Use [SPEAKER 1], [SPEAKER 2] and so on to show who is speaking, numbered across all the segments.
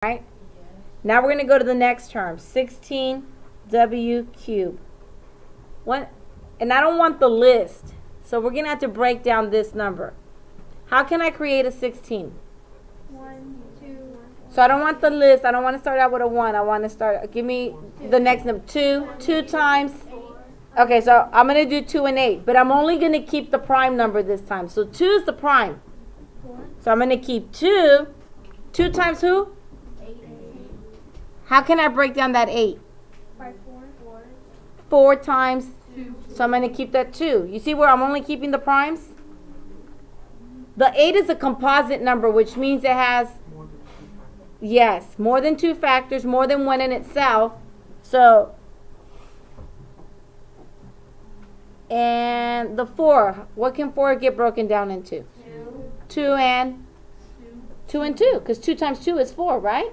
[SPEAKER 1] right? Now we're going to go to the next term, 16w cubed. What? And I don't want the list, so we're going to have to break down this number. How can I create a 16?
[SPEAKER 2] 1, 2.
[SPEAKER 1] So I don't want the list. I don't want to start out with a 1. I want to start, give me the next number. 2. 2 times. Okay, so I'm going to do 2 and 8, but I'm only going to keep the prime number this time. So 2 is the prime. So I'm going to keep 2. 2 times who?
[SPEAKER 2] 8.
[SPEAKER 1] How can I break down that 8?
[SPEAKER 2] By 4.
[SPEAKER 1] 4 times
[SPEAKER 2] 2.
[SPEAKER 1] So I'm going to keep that 2. You see where I'm only keeping the primes? The 8 is a composite number, which means it has, yes, more than 2 factors, more than 1 in itself. So, and the 4, what can 4 get broken down into? 2 and 2, because 2 times 2 is 4, right?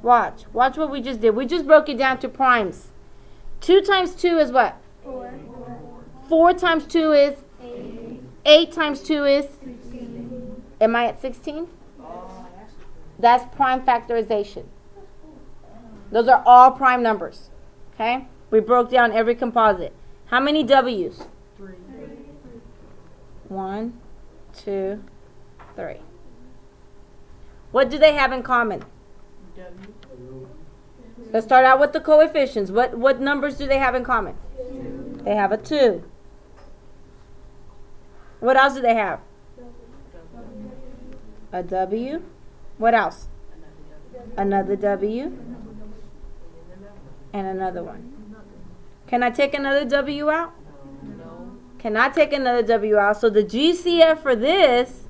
[SPEAKER 1] Watch what we just did. We just broke it down to primes. 2 times 2 is what?
[SPEAKER 2] 4.
[SPEAKER 1] 4 times 2 is?
[SPEAKER 2] 8.
[SPEAKER 1] 8 times 2 is?
[SPEAKER 2] 16.
[SPEAKER 1] Am I at 16? That's prime factorization. Those are all prime numbers. Okay? We broke down every composite. How many W's?
[SPEAKER 2] 3.
[SPEAKER 1] 1, 2, 3. What do they have in common? Let's start out with the coefficients. What numbers do they have in common?
[SPEAKER 2] 2.
[SPEAKER 1] They have a 2. What else do they have? A W. What else? Another W. And another one. Can I take another W out?
[SPEAKER 2] No.
[SPEAKER 1] Cannot take another W out. So the GCF for this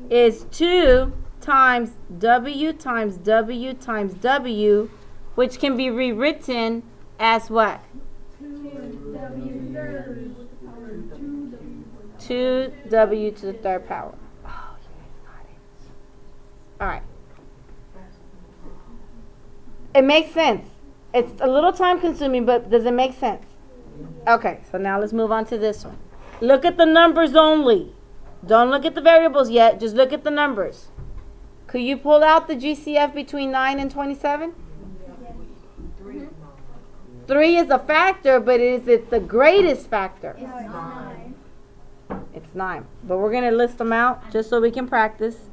[SPEAKER 1] is 2 times W times W times W, which can be rewritten as what? 2W to the third power. Oh, you guys got it. All right. It makes sense. It's a little time consuming, but does it make sense? Okay, so now let's move on to this one. Look at the numbers only. Don't look at the variables yet. Just look at the numbers. Could you pull out the GCF between 9 and 27? 3 is a factor, but is it the greatest factor?
[SPEAKER 2] It's 9.
[SPEAKER 1] It's 9. But we're going to list them out just so we can practice.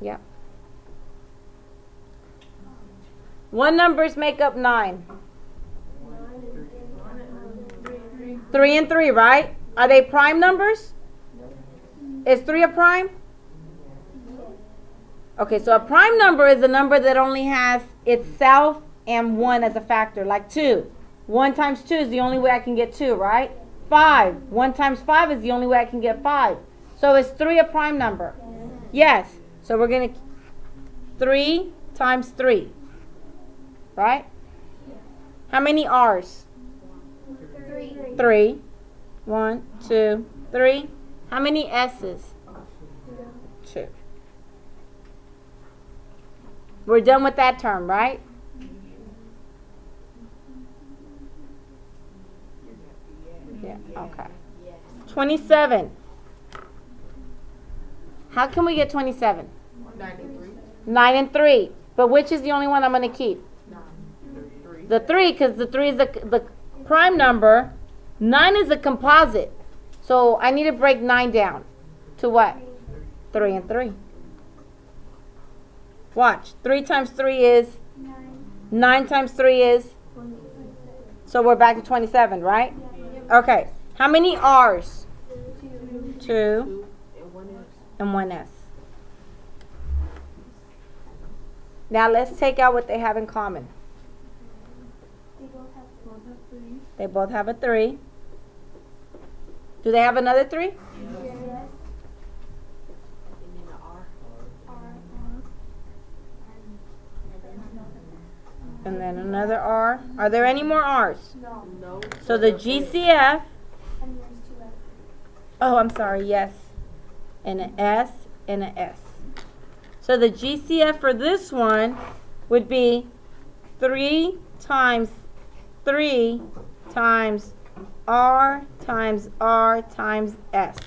[SPEAKER 1] Yeah. What numbers make up 9? 3 and 3, right? Are they prime numbers? Is 3 a prime? Okay, so a prime number is a number that only has itself and 1 as a factor, like 2. 1 times 2 is the only way I can get 2, right? 5. 1 times 5 is the only way I can get 5. So is 3 a prime number? Yes. So we're going to 3 times 3, right? How many R's?
[SPEAKER 2] 3.
[SPEAKER 1] 3. 1, 2, 3. How many S's? 2. We're done with that term, right? Yeah, okay. 27. How can we get 27? 9 and 3. But which is the only one I'm going to keep? The 3, because the 3 is the prime number. 9 is a composite. So I need to break 9 down. To what? 3 and 3. Watch. 3 times 3 is? 9 times 3 is? So we're back to 27, right? Okay. How many R's? 2 and 1 S. Now let's take out what they have in common. They both have a 3. Do they have another 3?
[SPEAKER 2] Yes.
[SPEAKER 1] And then another R. Are there any more R's?
[SPEAKER 2] No.
[SPEAKER 1] So the GCF,
[SPEAKER 2] And there's 2 F's.
[SPEAKER 1] oh, I'm sorry, yes. And an S and an S. So the GCF for this one would be 3 times 3 times R times S.